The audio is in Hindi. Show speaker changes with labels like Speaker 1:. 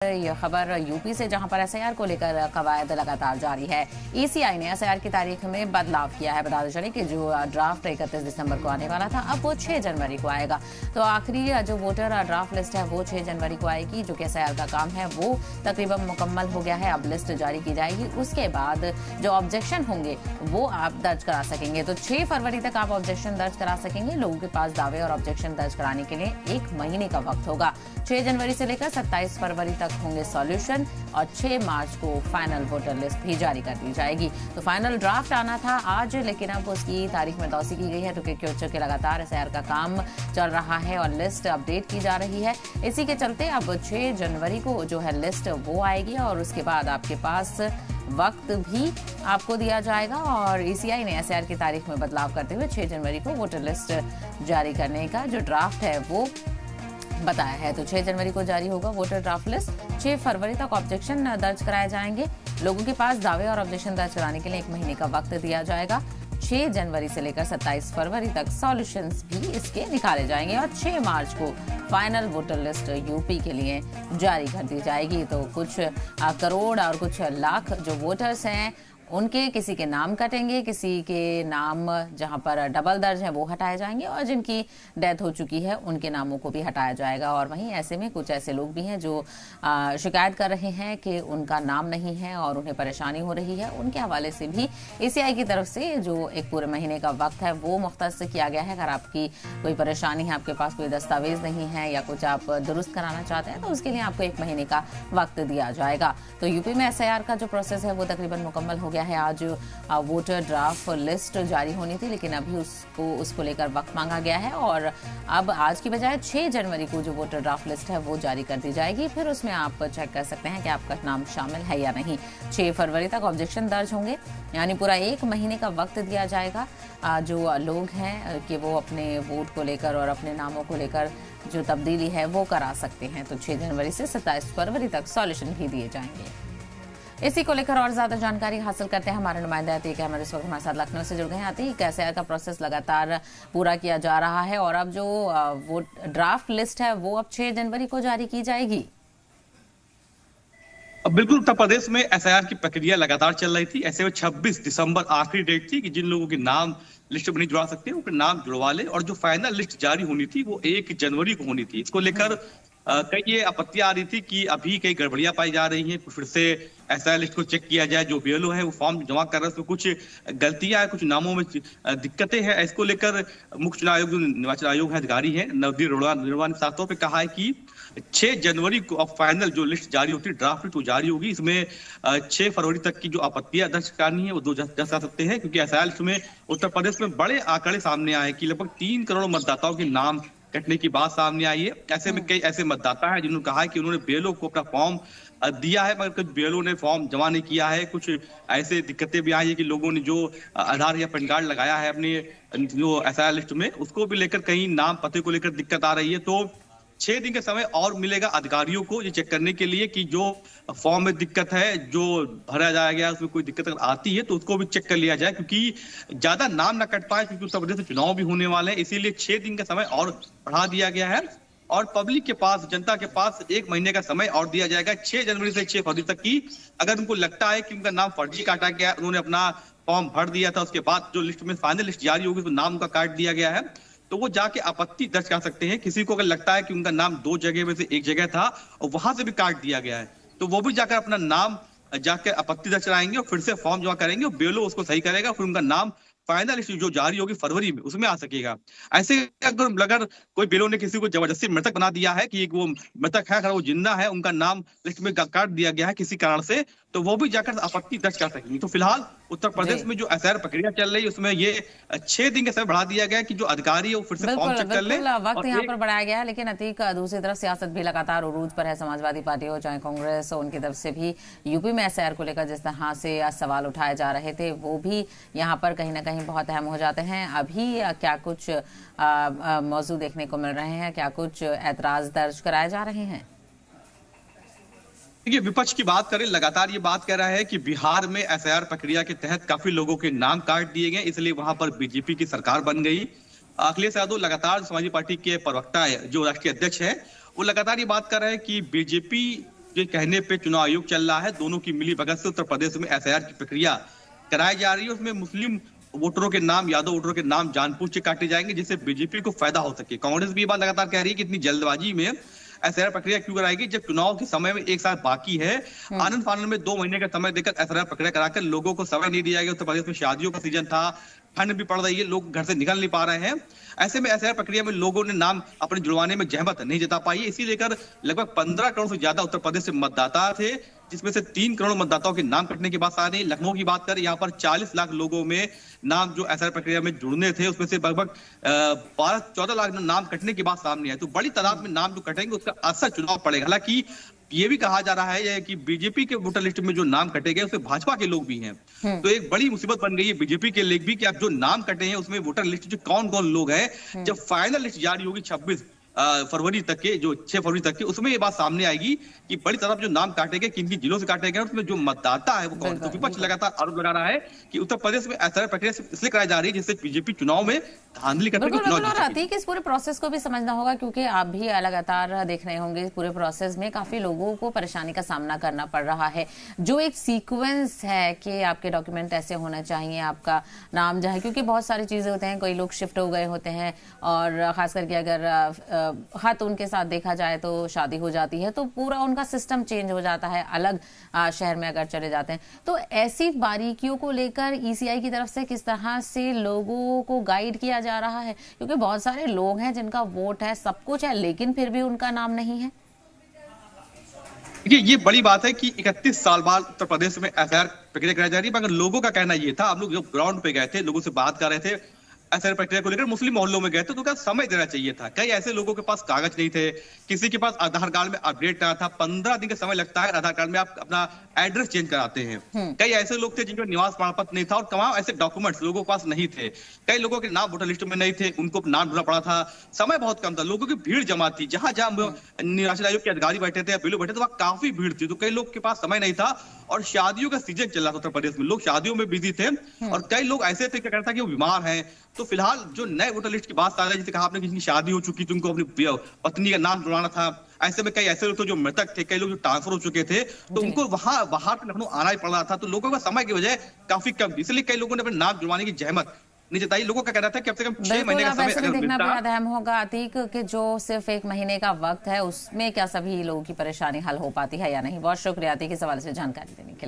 Speaker 1: यह खबर यूपी से, जहां पर एसआईआर को लेकर कवायद लगातार जारी है। ईसीआई ने एसआईआर की तारीख में बदलाव किया है। बता चले कि जो ड्राफ्ट 31 दिसंबर को आने वाला था, अब वो 6 जनवरी को आएगा। तो आखिरी जो वोटर ड्राफ्ट लिस्ट है वो 6 जनवरी को आएगी। जो कि एसआईआर का काम है वो तकरीबन मुकम्मल हो गया है। अब लिस्ट जारी की जाएगी। उसके बाद जो ऑब्जेक्शन होंगे वो आप दर्ज करा सकेंगे। तो 6 फरवरी तक आप ऑब्जेक्शन दर्ज करा सकेंगे। लोगों के पास दावे और ऑब्जेक्शन दर्ज कराने के लिए 1 महीने का वक्त होगा। 6 जनवरी से लेकर 27 फरवरी तक होंगे सॉल्यूशन और 6 मार्च को फाइनल वोटर लिस्ट भी जारी कर दी जाएगी। तो फाइनल ड्राफ्ट आना था आज, लेकिन अब उसकी तारीख में तौसी की गई है। तो क्योंकि लगातार एसआईआर का काम चल रहा है और लिस्ट अपडेट की जा रही है, इसी के चलते अब 6 जनवरी को जो है लिस्ट वो आएगी और उसके बाद आपके पास वक्त भी आपको दिया जाएगा। और ईसीआई ने एसआईआर की तारीख में बदलाव करते हुए 6 जनवरी को वोटर लिस्ट जारी करने का जो ड्राफ्ट है वो बताया है। तो 6 जनवरी को जारी होगा वोटर ड्राफ्ट लिस्ट। 6 फरवरी तक ऑब्जेक्शन दर्ज कराए जाएंगे। लोगों के पास दावे और ऑब्जेक्शन दर्ज कराने के लिए 1 महीने का वक्त दिया जाएगा। 6 जनवरी से लेकर 27 फरवरी तक सॉल्यूशंस भी इसके निकाले जाएंगे और 6 मार्च को फाइनल वोटर लिस्ट यूपी के लिए जारी कर दी जाएगी। तो कुछ करोड़ और कुछ लाख जो वोटर्स हैं उनके किसी के नाम कटेंगे, किसी के नाम जहां पर डबल दर्ज है वो हटाए जाएंगे और जिनकी डेथ हो चुकी है उनके नामों को भी हटाया जाएगा। और वहीं ऐसे में कुछ ऐसे लोग भी हैं जो शिकायत कर रहे हैं कि उनका नाम नहीं है और उन्हें परेशानी हो रही है। उनके हवाले से भी ईसीआई की तरफ से जो एक पूरे महीने का वक्त है वो मुख्तस किया गया है। अगर आपकी कोई परेशानी है, आपके पास कोई दस्तावेज नहीं है या कुछ आप दुरुस्त कराना चाहते हैं, तो उसके लिए आपको 1 महीने का वक्त दिया जाएगा। तो यूपी में एसआईआर का जो प्रोसेस है वो तकरीबन मुकम्मल हो गया है। आज वोटर ड्राफ्ट लिस्ट जारी होनी थी, लेकिन अभी उसको लेकर वक्त मांगा गया है और अब आज की बजाय 6 जनवरी को जो वोटर ड्राफ्ट लिस्ट है वो जारी कर दी जाएगी। फिर उसमें आप चेक कर सकते हैं कि आपका नाम शामिल है या नहीं। 6 फरवरी तक ऑब्जेक्शन दर्ज होंगे, यानी पूरा 1 महीने का वक्त दिया जाएगा। जो लोग हैं कि वो अपने वोट को लेकर और अपने नामों को लेकर जो तब्दीली है वो करा सकते हैं। तो 6 जनवरी से 27 फरवरी तक सॉल्यूशन भी दिए जाएंगे। इसी को लेकर और ज्यादा जानकारी हासिल करते हैं। हमारे नुमाइंदा अतीक अहमद इस वक्त हमारे साथ लखनऊ से जुड़ गए हैं। अतीक, एसआईआर का प्रोसेस लगातार पूरा किया जा रहा है और अब जो वो ड्राफ्ट लिस्ट है वो अब 6 जनवरी को जारी की जाएगी।
Speaker 2: बिल्कुल, उत्तर प्रदेश में एसआईआर की प्रक्रिया लगातार चल रही थी। ऐसे में 26 दिसंबर आखिरी डेट थी कि जिन लोगों के नाम लिस्ट में नहीं जुड़ा सकते उनके नाम जुड़वा ले, और जो फाइनल लिस्ट जारी होनी थी वो 1 जनवरी को होनी थी। इसको लेकर कई ये आपत्तियां आ रही थी कि अभी कई गड़बड़ियां पाई जा रही हैं। फिर से एसआईआर लिस्ट को चेक किया जाए। जो बीएलओ है वो फॉर्म जमा कर रहे हैं, उसमें कुछ गलतियां है, कुछ नामों में दिक्कतें हैं। इसको लेकर मुख्य चुनाव आयोग, जो निर्वाचन आयोग है, अधिकारी है नवदीप अरोड़ा ने साफ तौर पर कहा है कि 6 जनवरी को अब फाइनल जो लिस्ट जारी होती है, ड्राफ्ट लिस्ट वो जारी होगी। इसमें 6 फरवरी तक की जो आपत्तियां दर्ज करनी है वो दर्ज कर सकते हैं, क्योंकि एसआईआर लिस्ट में उत्तर प्रदेश में बड़े आंकड़े सामने आए कि लगभग 3 करोड़ मतदाताओं के नाम कटने की बात सामने आई है। ऐसे में कई ऐसे मतदाता हैं जिन्होंने कहा है कि उन्होंने बीएलओ को अपना फॉर्म दिया है, मगर कुछ बीएलओ ने फॉर्म जमा नहीं किया है। कुछ ऐसे दिक्कतें भी आई है कि लोगों ने जो आधार या पैन कार्ड लगाया है अपने जो एसआईआर लिस्ट में, उसको भी लेकर कहीं नाम पते को लेकर दिक्कत आ रही है। तो 6 दिन का समय और मिलेगा अधिकारियों को ये चेक करने के लिए कि जो फॉर्म में दिक्कत है, जो भरा जाया गया उसमें कोई दिक्कत अगर आती है तो उसको भी चेक कर लिया जाए, क्योंकि ज्यादा नाम ना कट पाए, क्योंकि उत्तर प्रदेश में चुनाव भी होने वाले हैं। इसीलिए 6 दिन का समय और बढ़ा दिया गया है और पब्लिक के पास, जनता के पास 1 महीने का समय और दिया जाएगा 6 जनवरी से 6 फरवरी तक की। अगर उनको लगता है कि उनका नाम फर्जी काटा गया, उन्होंने अपना फॉर्म भर दिया था, उसके बाद जो लिस्ट में फाइनल लिस्ट जारी होगी उसमें नाम उनका काट दिया गया है, तो वो जाके आपत्ति दर्ज कर सकते हैं। किसी को अगर लगता है कि उनका नाम 2 जगह में से 1 जगह था और वहां से भी काट दिया गया है, तो वो भी जाकर अपना नाम जाकर आपत्ति दर्ज कराएंगे और फिर से फॉर्म जमा करेंगे और बीएलओ उसको सही करेगा। फिर उनका नाम फाइनल लिस्ट जो जारी होगी फरवरी में उसमें आ सकेगा। ऐसे अगर कोई बीएलओ ने किसी को जबरदस्ती मृतक बना दिया है कि वो मृतक है, वो जिंदा है, उनका नाम लिस्ट में काट दिया गया है किसी कारण से, तो वो भी जाकर आपत्ति दर्ज कर सकेंगे। तो फिलहाल उत्तर प्रदेश में जो एसआईआर प्रक्रिया चल रही है उसमें ये 6 दिन का समय बढ़ा दिया गया है कि जो अधिकारी है वो फिर से फॉर्म चेक कर ले।
Speaker 1: वक्त यहाँ पर बढ़ाया गया है, लेकिन अतीक, दूसरी तरफ सियासत भी लगातार उरूज पर है। समाजवादी पार्टी हो चाहे कांग्रेस हो, उनकी तरफ से भी यूपी में एसआईआर को लेकर जिस तरह से सवाल उठाए जा रहे थे वो भी यहाँ पर कहीं ना कहीं बहुत अहम हो जाते हैं। अभी क्या कुछ मौजूद देखने को मिल रहे हैं, क्या कुछ ऐतराज दर्ज कराए जा रहे हैं?
Speaker 2: देखिए, विपक्ष की बात करें, लगातार ये बात कह रहा है कि बिहार में एसआईआर प्रक्रिया के तहत काफी लोगों के नाम काट दिए गए, इसलिए वहां पर बीजेपी की सरकार बन गई। अखिलेश यादव लगातार समाजवादी पार्टी के प्रवक्ता है, जो राष्ट्रीय अध्यक्ष है, वो लगातार ये बात कर रहे हैं कि बीजेपी जो कहने पे चुनाव आयोग चल रहा है, दोनों की मिली भगत से उत्तर प्रदेश में एसआईआर की प्रक्रिया कराई जा रही है। उसमें मुस्लिम वोटरों के नाम, यादव वोटरों के नाम जानबूझ से काटे जाएंगे जिससे बीजेपी को फायदा हो सके। कांग्रेस भी ये बात लगातार कह रही है कि इतनी जल्दबाजी में एसआईआर प्रक्रिया क्यों कराएगी जब चुनाव के समय में एक साल बाकी है। आनंद फानंद में 2 महीने का समय देकर एसआईआर प्रक्रिया कराकर लोगों को समय नहीं दिया गया। उत्तर प्रदेश में शादियों का सीजन था, ठंड भी पड़ रही है, लोग घर से निकल नहीं पा रहे हैं। ऐसे में एसआईआर प्रक्रिया में लोगों ने नाम अपने जुड़वाने में जहमत नहीं जता पाई। इसी लेकर लगभग 15 करोड़ से ज्यादा उत्तर प्रदेश से मतदाता थे, जिसमें से 3 करोड़ मतदाताओं के नाम कटने की बात आ रही है। लखनऊ की बात करें, यहाँ पर 40 लाख लोगों में नाम जो एसआईआर प्रक्रिया में जुड़ने थे, उसमें से लगभग 12-14 लाख नाम कटने की बात सामने है। तो बड़ी तादाद में नाम जो कटेंगे उसका असर चुनाव पड़ेगा। हालांकि ये भी कहा जा रहा है कि बीजेपी के वोटर लिस्ट में जो नाम कटे गए उसमें भाजपा के लोग भी हैं। तो एक बड़ी मुसीबत बन गई है बीजेपी के लिए भी कि अब जो नाम कटे हैं उसमें वोटर लिस्ट जो कौन कौन लोग हैं, जब फाइनल लिस्ट जारी होगी 26 फरवरी तक के, जो 6 फरवरी तक के, उसमें ये बात सामने आएगी कि बड़ी तरफ जो नाम काटे गए, किन किन जिलों से काटे गए, उसमें जो मतदाता है वो कौन। तो विपक्ष लगातार आरोप लगा रहा है कि उत्तर प्रदेश में एसआईआर प्रक्रिया इसलिए कराई जा रही है जिससे बीजेपी चुनाव में धांधली करने की
Speaker 1: और आती है कि इस पूरे प्रोसेस को भी समझना होगा, क्योंकि आप भी लगातार देख रहे होंगे पूरे प्रोसेस में काफी लोगों को परेशानी का सामना करना पड़ रहा है। जो एक सीक्वेंस है कि आपके डॉक्यूमेंट ऐसे होने चाहिए, आपका नाम जो है, क्योंकि बहुत सारी चीजें होते हैं, कोई लोग शिफ्ट हो गए होते हैं और खास करके अगर खत उनके साथ देखा जाए तो शादी हो जाती है, तो पूरा उनका सिस्टम चेंज हो जाता है, अलग शहर में अगर चले जाते हैं। तो ऐसी बारीकियों को लेकर ईसीआई की तरफ से किस तरह से लोगों को गाइड किया जा रहा है, क्योंकि बहुत सारे लोग हैं जिनका वोट है, सब कुछ है, लेकिन फिर भी उनका नाम नहीं है।
Speaker 2: देखिए, ये बड़ी बात है कि 31 साल बाद उत्तर प्रदेश में एसआईआर प्रक्रिया कराई जा रही है, मगर लोगों का कहना ये था, हम लोग जब ग्राउंड पे गए थे, लोगों से बात कर रहे थे एसआईआर प्रक्रिया को लेकर, मुस्लिम मोहल्लों में गए थे तो क्या समय देना चाहिए था। कई ऐसे लोगों के पास कागज नहीं थे, किसी के पास आधार कार्ड में अपडेट करा था, 15 दिन का समय लगता है आधार कार्ड में आप अपना एड्रेस चेंज कराते हैं। कई ऐसे लोग थे जिनका निवास प्रमाण पत्र नहीं था और तमाम ऐसे डॉक्यूमेंट्स लोगों के पास नहीं थे। कई लोगों के नाम वोटर लिस्ट में नहीं थे, उनको नाम ढूंढना पड़ा था, समय बहुत कम था, लोगों की भीड़ जमा थी। जहां जहां निर्वाचन आयोग के अधिकारी बैठे थे या बिलो बैठे थे वहां काफी भीड़ थी, तो कई लोग के पास समय नहीं था और शादियों का सीजन चल रहा था उत्तर प्रदेश में, लोग शादियों में बिजी थे और कई लोग ऐसे थे, क्या कहता कि वो बीमार हैं। तो फिलहाल जो नए वोटर लिस्ट की बात आ रही है, जैसे कहा आपने किसी की शादी हो चुकी थी, उनको अपनी पत्नी का नाम जुड़वाना था, ऐसे में कई ऐसे लोग थे जो मृतक थे, कई लोग जो ट्रांसफर हो चुके थे, तो उनको वहां बाहर लखनऊ आना ही पड़ रहा था। तो लोगों का समय की वजह काफी कम, इसलिए कई लोगों ने अपने नाम जुड़वाने की जहमत नहीं जताई। लोगों का कहना था कि कम से कम 6 महीने का समय अगर
Speaker 1: देखना बेहद अहम होगा अतीक कि जो सिर्फ 1 महीने का वक्त है उसमें क्या सभी लोगों की परेशानी हल हो पाती है या नहीं। बहुत शुक्रिया अतीक इस हवाले से जानकारी देने के लिए।